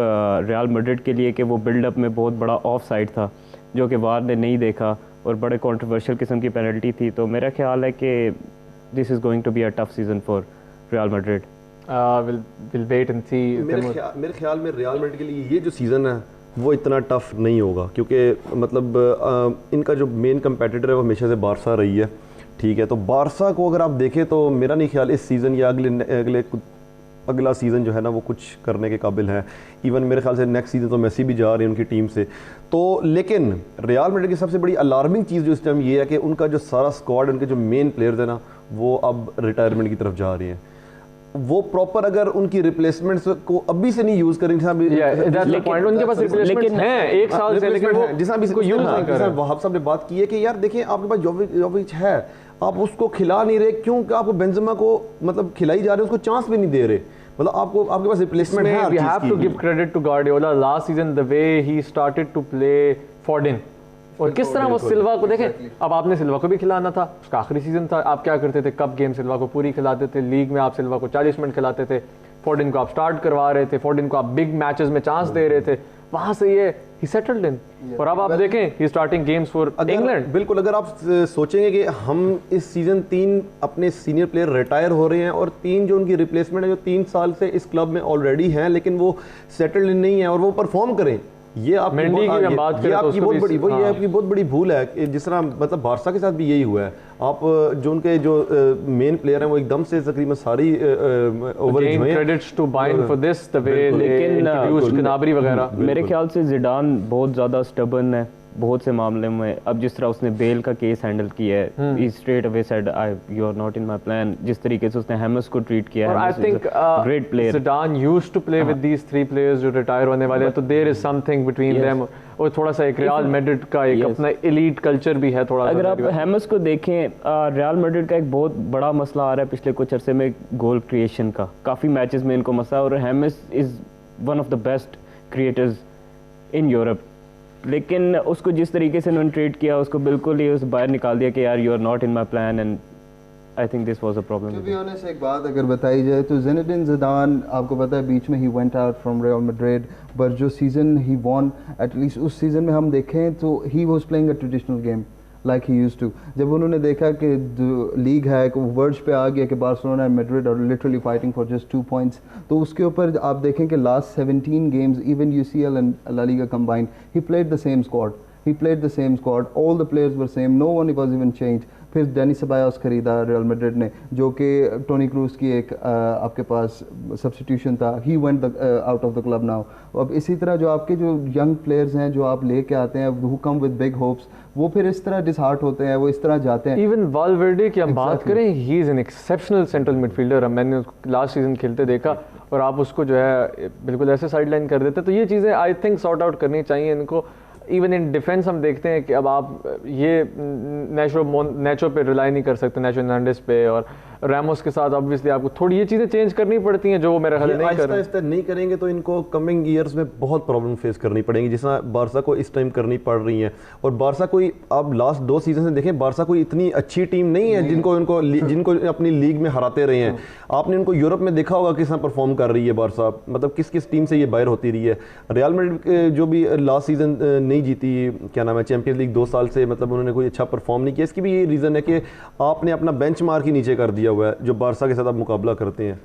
रियल मैड्रिड के लिए कि वो बिल्डअप में बहुत बड़ा ऑफ साइड था जो कि वार ने नहीं देखा और बड़े कंट्रोवर्शियल किस्म की पेनल्टी थी। तो मेरा ख्याल है कि this is going to be a tough season for Real Madrid. Will wait and see. मेरे ख्याल में रियल मैड्रिड के लिए ये जो सीज़न है वो इतना टफ नहीं होगा, क्योंकि मतलब इनका जो मेन कंपेटिटर है वो हमेशा से बारसा रही है, ठीक है। तो बारसा को अगर आप देखें तो मेरा नहीं ख्याल इस सीज़न या अगला सीज़न जो है ना वो कुछ करने के काबिल है। इवन मेरे ख्याल से नेक्स्ट सीज़न तो मेसी भी जा रहे हैं उनकी टीम से। तो लेकिन रियल मैड्रिड की सबसे बड़ी अलार्मिंग चीज़ जो इस टाइम ये है कि उनका जो सारा स्क्वाड, उनके जो मेन प्लेयर्स हैं ना, वो अब रिटायरमेंट की तरफ जा रहे हैं। वो प्रॉपर अगर उनकी रिप्लेसमेंट्स को अभी से नहीं यूज करेंगे, उनके पास रिप्लेसमेंट्स हैं एक साल से, लेकिन वो जिस भी यूज नहीं कर रहे। वहाब साहब ने बात की है कि यार देखिए आपके पास जोविच है, आप उसको खिला नहीं रहे, क्यों? आपको बेंजेमा को मतलब खिलाई जा रहे हैं, उसको चांस भी नहीं दे रहे, मतलब आपके पास रिप्लेसमेंट है। We have to give credit to Guardiola last season, the way he started to play Foden, और किस तरह वो सिल्वा को देखें। अब आपने सिल्वा को भी खिलाना था, उसका आखिरी सीजन था, आप क्या करते थे? कप गेम सिल्वा को पूरी खिलाते थे, लीग में आप सिल्वा को 40 मिनट खिलाते थे, फॉर्डिन को आप स्टार्ट करवा रहे थे, फॉर्डिन को आप बिग मैचेस में चांस दे रहे थे, वहां से ये ही सेटल्ड इन। और अब आप देखें ही स्टार्टिंग गेम्स फॉर इंग्लैंड। बिल्कुल, अगर आप सोचेंगे कि हम इस सीजन 3 अपने सीनियर प्लेयर रिटायर हो रहे हैं और 3 जो उनकी रिप्लेसमेंट है जो 3 साल से इस क्लब में ऑलरेडी हैं, लेकिन वो सेटल्ड इन नहीं है और वो परफॉर्म करें, ये आपकी बहुत बड़ी भूल है। जिस तरह मतलब बारसा के साथ भी यही हुआ है। आप जो उनके जो मेन प्लेयर हैं वो एकदम से तकरीबन सारी क्रेडिट्स टू बाइन फॉर दिस द वे, लेकिन कनाबरी वगैरह। मेरे ख्याल से ज़िडान बहुत ज़्यादा स्टबर्न है बहुत से मामले में। अब जिस तरह उसने बेल का केस हैंडल किया है, he straight away said you are not in my plan. जिस तरीके से उसने हैमस को ट्रीट किया है, I think great player. Zidane used to play with these 3 players जो रिटायर होने वाले हैं, तो there is something between them. और थोड़ा सा एक रियल मैड्रिड का एक अपना एलीट कल्चर भी है थोड़ा। अगर आप हैमस को देखें, रियल मैड्रिड का एक बहुत बड़ा मसला आ रहा है पिछले कुछ अरसे में गोल क्रिएशन का। काफ़ी मैचेस में इनको मसला, और James is one of the best creators in Europe. लेकिन उसको जिस तरीके से उन्होंने ट्रीट किया, उसको बिल्कुल ही उस बाहर निकाल दिया कि यार you are not in my plan, and I think this was a problem. To be honest, एक बात अगर बताई जाए तो ज़िनेडिन ज़िदान, आपको पता है बीच में ही went out from Real Madrid, but जो सीज़न ही वॉन, एटलीस्ट उस सीज़न में हम देखें तो he was playing a traditional game like he used to. जब उन्होंने देखा कि जो लीग है वर्ज पे आ गया कि Barcelona and Madrid are literally fighting for just 2 points, तो उसके ऊपर आप देखें कि last 17 games, even UCL and La Liga combined, he played the same squad, he played the same squad, all the players were same, no one was even changed। फिर डेनी Ceballos खरीदा real Madrid ने, जो कि Toni Kroos की एक आपके पास substitution था, ही went out of the club now. अब इसी तरह जो आपके जो यंग प्लेयर्स हैं जो आप लेके आते हैं, who come with big hopes, वो फिर इस तरह डिसहार्ट होते हैं, वो इस तरह जाते हैं। इवन वालवर्डे की हम बात करें, he is an exceptional central midfielder. मैंने उसको लास्ट सीजन खेलते देखा, और आप उसको जो है बिल्कुल ऐसे साइड लाइन कर देते। तो ये चीज़ें आई थिंक सॉर्ट आउट करनी चाहिए इनको। इवन इन डिफेंस हम देखते हैं कि अब आप ये नेचो पे रिलाई नहीं कर सकते, नेचो हर्नांडेज पे, और रैमोस के साथ ऑब्वियसली आपको थोड़ी ये चीज़ें चेंज करनी पड़ती हैं जो वो मेरा ख्याल नहीं कर रहे। आहिस्ता नहीं करेंगे तो इनको कमिंग ईयर्स में बहुत प्रॉब्लम फेस करनी पड़ेंगी, जिस तरह बारसा को इस टाइम करनी पड़ रही हैं। और बारसा कोई आप लास्ट 2 सीजन से देखें, बारसा कोई इतनी अच्छी टीम नहीं है जिनको अपनी लीग में हराते रहे हैं। आपने इनको यूरोप में देखा होगा किस तरह परफॉर्म कर रही है बारसा, मतलब किस किस टीम से ये बाहर होती रही है। रियल मैड्रिड जो भी लास्ट सीजन नहीं जीती, क्या नाम है, चैंपियंस लीग 2 साल से, मतलब उन्होंने कोई अच्छा परफॉर्म नहीं किया। इसकी भी ये रीज़न है कि आपने अपना बेंच मार्क ही नीचे कर दिया हुआ है जो बारसा के साथ आप मुकाबला करते हैं।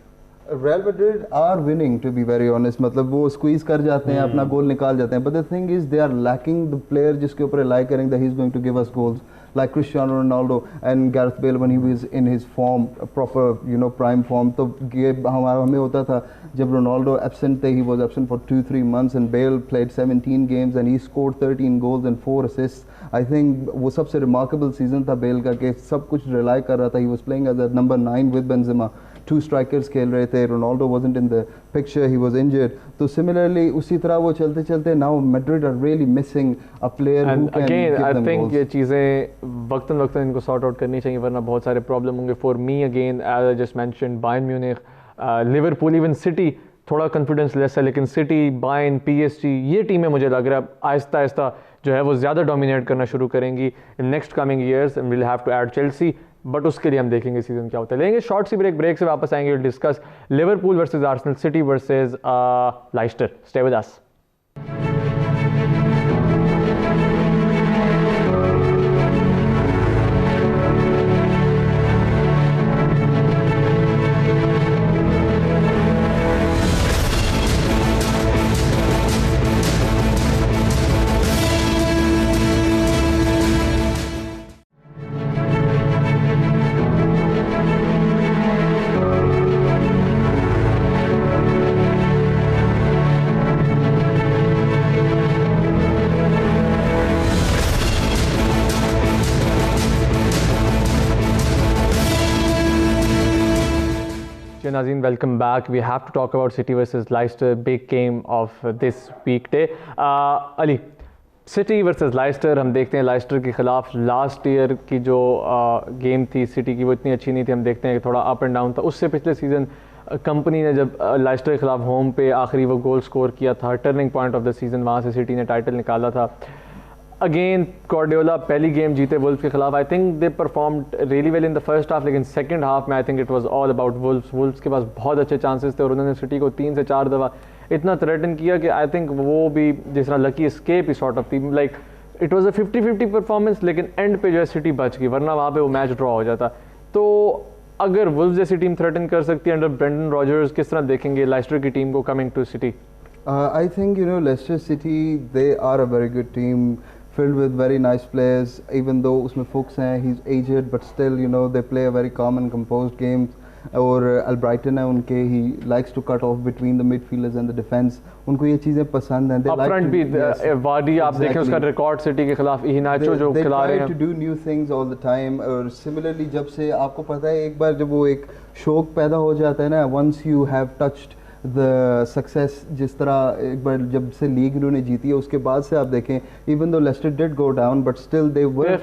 Real Madrid are winning to be very honest, मतलब वो स्क्वीज कर जाते हैं, अपना गोल निकाल जाते हैं, but the thing is they are lacking the player जिसके ऊपर रिलाई करेंगे that he is going to give us goals, like Cristiano Ronaldo and Gareth Bale when he was in his form, proper prime form। तो हमें होता था जब Ronaldo absent थे, he was absent for 2-3 months and Bale played 17 games and he scored 13 goals and 4 assists। I think वो सबसे remarkable season था bell का कि सब कुछ रिलाई कर रहा था। he was playing as a number 9 with Benzema, 2 strikers खेल रहे थे, Ronaldo wasn't in the picture, he was injured। तो सिमिलरली उसी तरह वो चलते चलते now Madrid are really missing a player who can again give I them think goals. ये चीज़ें वक्तन वक्तन इनको सॉर्ट आउट करनी चाहिए, वरना बहुत सारे प्रॉब्लम होंगे। For me again as I just mentioned, Bayern Munich, Liverpool, even city थोड़ा कॉन्फिडेंस लेस है, लेकिन सिटी, बायर्न, पीएसजी, ये टीमें मुझे लग रहा है आहिस्ता आहिस्ता जो है वो ज़्यादा डोमिनेट करना शुरू करेंगी in next coming years, and will have to add Chelsea. But उसके लिए हम देखेंगे सीजन क्या होता है। लेंगे शॉर्ट सी ब्रेक से वापस आएंगे, discuss Liverpool versus Arsenal, City versus Leicester. Stay with us. Nazeen, welcome back. We have to talk about City versus Leicester, big game of this weekday. Ali, City versus Leicester, हम देखते हैं Leicester के खिलाफ last year की जो game थी city की वो इतनी अच्छी नहीं थी। हम देखते हैं कि थोड़ा अप एंड डाउन था। उससे पिछले सीज़न कंपनी ने जब Leicester के खिलाफ होम पे आखिरी वो गोल स्कोर किया था, turning point of the season, वहाँ से सिटी ने टाइटल निकाला था। अगेन गार्डियोला पहली गेम जीते वुल्फ के खिलाफ। आई think they performed really well in the first half, लेकिन सेकंड हाफ में आई think it was all about wolves के पास बहुत अच्छे चांसेस थे और उन्होंने सिटी को 3 से 4 दफ़ा इतना थ्रेटन किया कि आई थिंक वो भी जिस तरह लकी एस्केप ही सॉर्ट ऑफ थी। Like it was a 50-50 performance, लेकिन एंड पे जो है सिटी बच गई, वरना वहाँ पे वो मैच ड्रॉ हो जाता। तो अगर वुल्फ्स जैसी टीम थ्रेटन कर सकती है अंडर ब्रेंडन रॉजर्स, किस तरह देखेंगे लेस्टर की टीम को coming to city? I think Leicester City, they are a very good team filled with very nice players, even though usme Fuchs hai, he's aged, but still they play a very calm and composed game, और Albrighton है उनके, he likes to cut off between the midfielders and the defence, उनको ये चीज़ें पसंद हैं। Upfront भी वाडी आप देखें उसका रिकॉर्ड सिटी के खिलाफ इहेनाचो जो खिला रहे हैं, to do new things all the time. और सिमिलरली जब से आपको पता है एक बार जब वो एक शौक पैदा हो जाता है ना, once you have touched the success, जिस तरह एक बार जब से लीग इन्होंने जीती है उसके बाद से आप देखें, even though Leicester did go down but still they were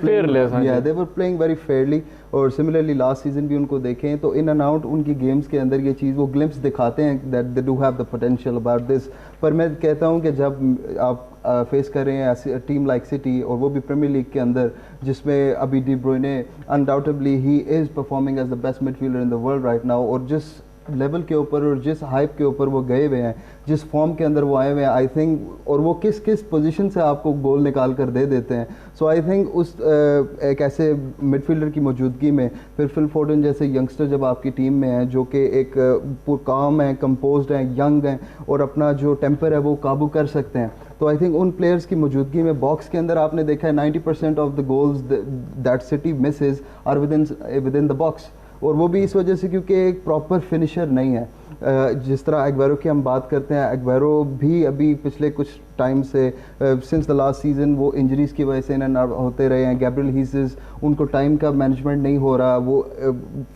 playing very fairly. और सिमिलरली लास्ट सीजन भी उनको देखें तो इन एंड आउट उनकी गेम्स के अंदर ये चीज़ वो ग्लिम्स दिखाते हैं that they do have the potential about this. पर मैं कहता हूँ कि जब आप फेस कर रहे हैं ऐसी टीम लाइक सिटी, और वो भी प्रीमियर लीग के अंदर, जिसमें अभी De Bruyne undoubtedly he is performing as the best midfielder in the world right now, और जिस लेवल के ऊपर और जिस हाइप के ऊपर वो गए हुए हैं, जिस फॉर्म के अंदर वो आए हुए हैं, आई थिंक, और वो किस किस पोजीशन से आपको गोल निकाल कर दे देते हैं। सो आई थिंक उस एक ऐसे मिडफील्डर की मौजूदगी में फिर फिल फोर्डन जैसे यंगस्टर जब आपकी टीम में हैं, जो कि एक काम है, कंपोज्ड हैं, यंग हैं, और अपना जो टेम्पर है वो काबू कर सकते हैं, तो आई थिंक उन प्लेयर्स की मौजूदगी में बॉक्स के अंदर आपने देखा है 90% of the goals that city misses are within the box. और वो भी इस वजह से क्योंकि एक प्रॉपर फिनिशर नहीं है। जिस तरह एग्वेरो की हम बात करते हैं, एग्वेरो भी अभी पिछले कुछ टाइम से सिंस द लास्ट सीजन वो इंजरीज़ की वजह से इन होते रहे हैं। गैब्रियल हीसेस, उनको टाइम का मैनेजमेंट नहीं हो रहा, वो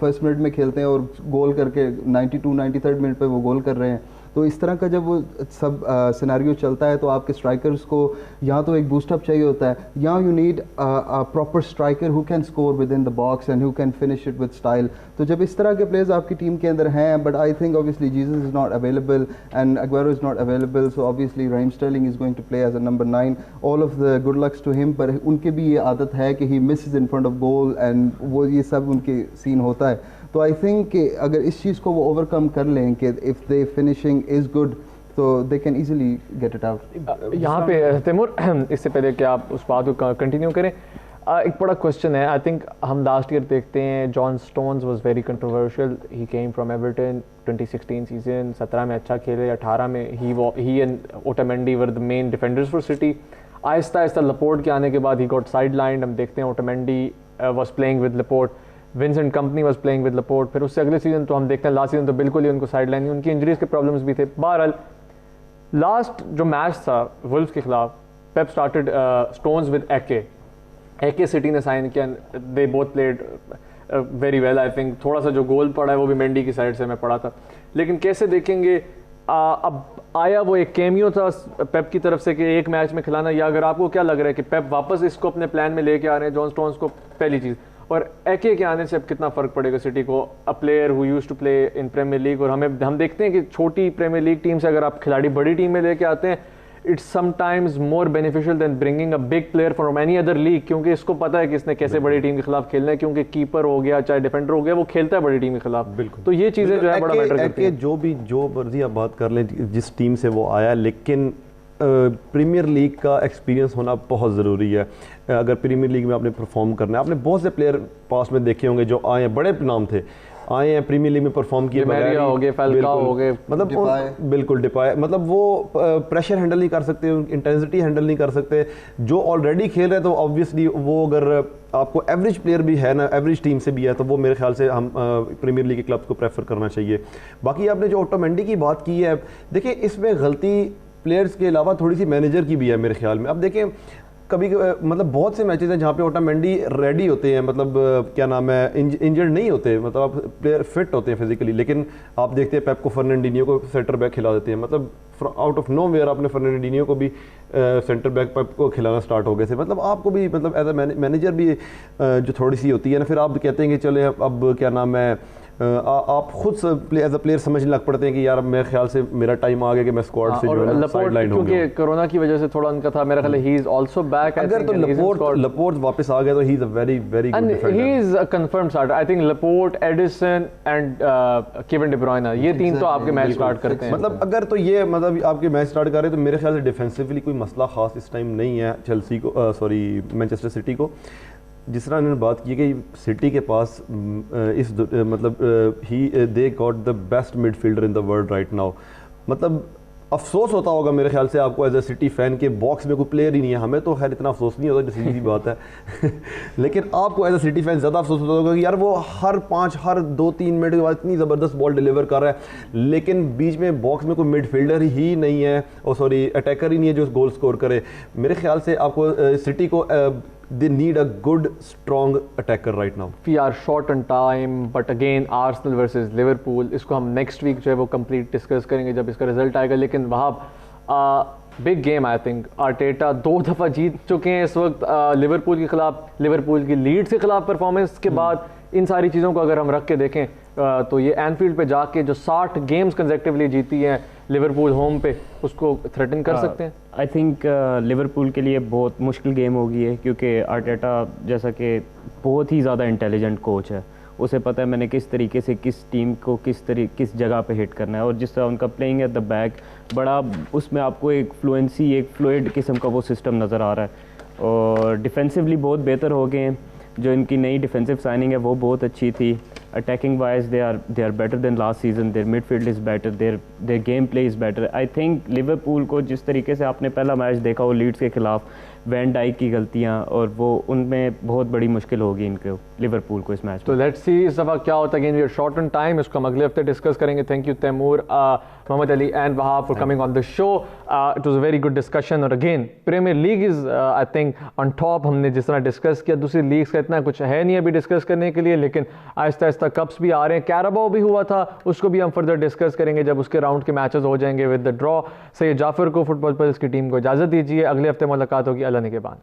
फर्स्ट मिनट में खेलते हैं और गोल करके 93rd मिनट पे वो गोल कर रहे हैं। तो इस तरह का जब वो सब सिनेरियो चलता है तो आपके स्ट्राइकर्स को या तो एक बूस्टअप चाहिए होता है, या you need a proper striker who can score with in the box and who can finish it with style. तो जब इस तरह के प्लेयर्स आपकी टीम के अंदर हैं, but I think obviously Jesus is not available and Aguero is not available, so obviously Raheem Sterling is going to play as a number 9। All of the good lucks to him, पर उनकी भी ये आदत है कि he misses in front of goal and वो ये सब उनके सीन होता है। तो आई थिंक कि अगर इस चीज़ को वो ओवरकम कर लें कि if they finishing is good तो they can easily get it out. यहाँ पे तैमूर, इससे पहले कि आप उस बात को कंटिन्यू करें, एक बड़ा क्वेश्चन है। आई थिंक हम लास्ट ईयर देखते हैं John Stones was very controversial, he came from Everton 2016 season, 17 में अच्छा खेले, 18 में ही and Otamendi were the main defenders for City. आहिस्ता आहिस्ता लपोर्ट के आने के बाद ही गॉट साइड लाइंड। हम देखते हैं Otamendi was playing with Laporte, Vincent company was playing with Laporte, फिर उससे अगले सीजन तो हम देखते हैं लास्ट सीजन तो बिल्कुल ही उनको साइड लाइन, उनकी इंजरीज के प्रॉब्लम्स भी थे। बहरहाल लास्ट जो मैच था वुल्व्स के खिलाफ, Pep started Stones with Ake City ने साइन किया, they both played very well. I think थोड़ा सा जो गोल पड़ा है वो भी मेंडी की साइड से मैं पढ़ा था, लेकिन कैसे देखेंगे अब आया वो एक कैमियो था पेप की तरफ से कि एक मैच में खिलाना, या अगर आपको क्या लग रहा है कि पेप वापस इसको अपने प्लान में लेके आ रहे हैं जॉन स्टोन्स को, पहली चीज़, और एके के आने से अब कितना फ़र्क पड़ेगा सिटी को, a player who used to play in Premier League. और हम देखते हैं कि छोटी प्रीमियर लीग टीम से अगर आप खिलाड़ी बड़ी टीम में लेके आते हैं, it's sometimes more beneficial than bringing a big player from any other league, क्योंकि इसको पता है कि इसने कैसे बड़ी टीम के खिलाफ खेलना है, क्योंकि कीपर हो गया चाहे डिफेंडर हो गया वो खेलता है बड़ी टीम के खिलाफ। बिल्कुल, तो ये चीज़ें जो है बड़ा मैटर करती हैं। जो मर्जी आप बात कर लें जिस टीम से वो आया, लेकिन प्रीमियर लीग का एक्सपीरियंस होना बहुत ज़रूरी है। अगर प्रीमियर लीग में आपने परफॉर्म करना है, आपने बहुत से प्लेयर पास में देखे होंगे जो आए हैं, बड़े नाम थे, आए हैं प्रीमियर लीग में परफॉर्म किए, हो गए, फैल्काओ हो गए, मतलब बिल्कुल डिपाय, मतलब वो प्रेशर हैंडल नहीं कर सकते, इंटेंसिटी हैंडल नहीं कर सकते। जो ऑलरेडी खेल रहे तो ऑब्वियसली वो, अगर आपको एवरेज प्लेयर भी है ना, एवरेज टीम से भी है, तो वो मेरे ख्याल से हम प्रीमियर लीग के क्लब्स को प्रेफर करना चाहिए। बाकी आपने जो ओटामेंडी की बात की है, देखिए इसमें गलती प्लेयर्स के अलावा थोड़ी सी मैनेजर की भी है मेरे ख्याल में। अब देखें कभी मतलब बहुत से मैचेस हैं जहाँ पे ओटामेंडी रेडी होते हैं, मतलब क्या नाम है, इंजर्ड नहीं होते, मतलब आप प्लेयर फिट होते हैं फिजिकली, लेकिन आप देखते हैं पेप को फर्नांडिनियो को सेंटर बैक खिला देते हैं, मतलब आउट ऑफ नो वेयर आपने फर्नांडिनियो को भी सेंटर बैक पेप को खिलाना स्टार्ट हो गए थे। मतलब आपको भी, मतलब एज अ मैनेजर भी जो थोड़ी सी होती है ना, फिर आप कहते हैं कि चले अब क्या नाम है, आप खुद एज अ प्लेयर समझने लग पड़ते हैं कि यार मेरे ख्याल से मेरा टाइम आ गया कि मैं स्क्वाड से जो है साइडलाइन हो गया, क्योंकि कोरोना की वजह से थोड़ा उनका था, मेरा ख्याल है ही इज आल्सो बैक। अगर तो लपोर्ट वापस आ गया तो he is a very very good defender, he is a confirm starter. I think Laporte, Edison and Kevin De ब्रुयने, ये तीन तो आपके मैच स्टार्ट करते हैं। मतलब अगर तो ये मतलब आपके मैच स्टार्ट कर रहे हैं तो मेरे ख्याल से डिफेंसिवली कोई मसला खास इस टाइम नहीं है चेल्सी को, सॉरी मैनचेस्टर सिटी को। जिस तरह इन्होंने बात की कि सिटी के पास मतलब he they got the best midfielder in the world right now, मतलब अफसोस होता होगा मेरे ख्याल से आपको एज ए सिटी फ़ैन के बॉक्स में कोई प्लेयर ही नहीं है। हमें तो खैर इतना अफसोस नहीं होता, सीधी सी बात है लेकिन आपको एज ए सिटी फ़ैन ज़्यादा अफसोस होता होगा कि यार वो हर 2-3 मिनट के बाद इतनी ज़बरदस्त बॉल डिलीवर कर रहा है, लेकिन बीच में बॉक्स में कोई मिडफील्डर ही नहीं है, और सॉरी अटैकर ही नहीं है जो गोल स्कोर करे। मेरे ख्याल से आपको सिटी को they need a good strong attacker right now. We are short on time, but again Arsenal versus Liverpool, इसको हम नेक्स्ट वीक जो है वो कंप्लीट डिस्कस करेंगे जब इसका रिजल्ट आएगा। लेकिन वहाँ big game I think, Arteta 2 दफ़ा जीत चुके हैं इस वक्त लिवरपूल के खिलाफ। लिवरपूल की लीड्स के खिलाफ परफॉर्मेंस के बाद इन सारी चीज़ों को अगर हम रख के देखें तो ये एनफील्ड पे जाके जो 60 गेम्स कंसेक्टिवली जीती हैं लिवरपूल होम पे, उसको थ्रेटन कर सकते हैं। आई थिंक लिवरपूल के लिए बहुत मुश्किल गेम होगी है, क्योंकि आर्टेटा जैसा कि बहुत ही ज़्यादा इंटेलिजेंट कोच है, उसे पता है मैंने किस तरीके से किस टीम को किस जगह पे हिट करना है, और जिस तरह उनका प्लेइंग एट द बैक बड़ा, उसमें आपको एक फ्लुएंसी, एक फ्लूइड किस्म का वो सिस्टम नज़र आ रहा है। और डिफेंसिवली बहुत बेहतर हो गए हैं, जो इनकी नई डिफेंसिव साइनिंग है वो बहुत अच्छी थी। Attacking wise they are better than last season, their midfield is better, their game play is better. I think Liverpool को जिस तरीके से आपने पहला मैच देखा वो लीड्स के खिलाफ, वैन डाइक की गलतियां, और वो उनमें बहुत बड़ी मुश्किल होगी इनको, लिवरपूल को इस मैच तो लेट्स सी इस दफ़ा क्या होता है। Again we are short on time, इसको हम अगले हफ्ते डिस्कस करेंगे। Thank you Taimur, Mohammad Ali and Wahab for coming on the show. It was a very good discussion. और again Premier League is I think on top. हमने जिस तरह डिस्कस किया, दूसरी लीग्स का इतना कुछ है नहीं अभी डिस्कस करने के लिए, लेकिन आहिस्ता आहिस्ता कप्स भी आ रहे हैं। कैराबाओ भी हुआ था, उसको भी हम फर्दर डिस्कस करेंगे जब उसके राउंड के मैचेस हो जाएंगे with the draw. Syed Jafar को, फुटबॉल पर इसकी टीम को इजाज़त दीजिए। अगले हफ्ते मुलाकात होगी। अल्लाह निगहबान।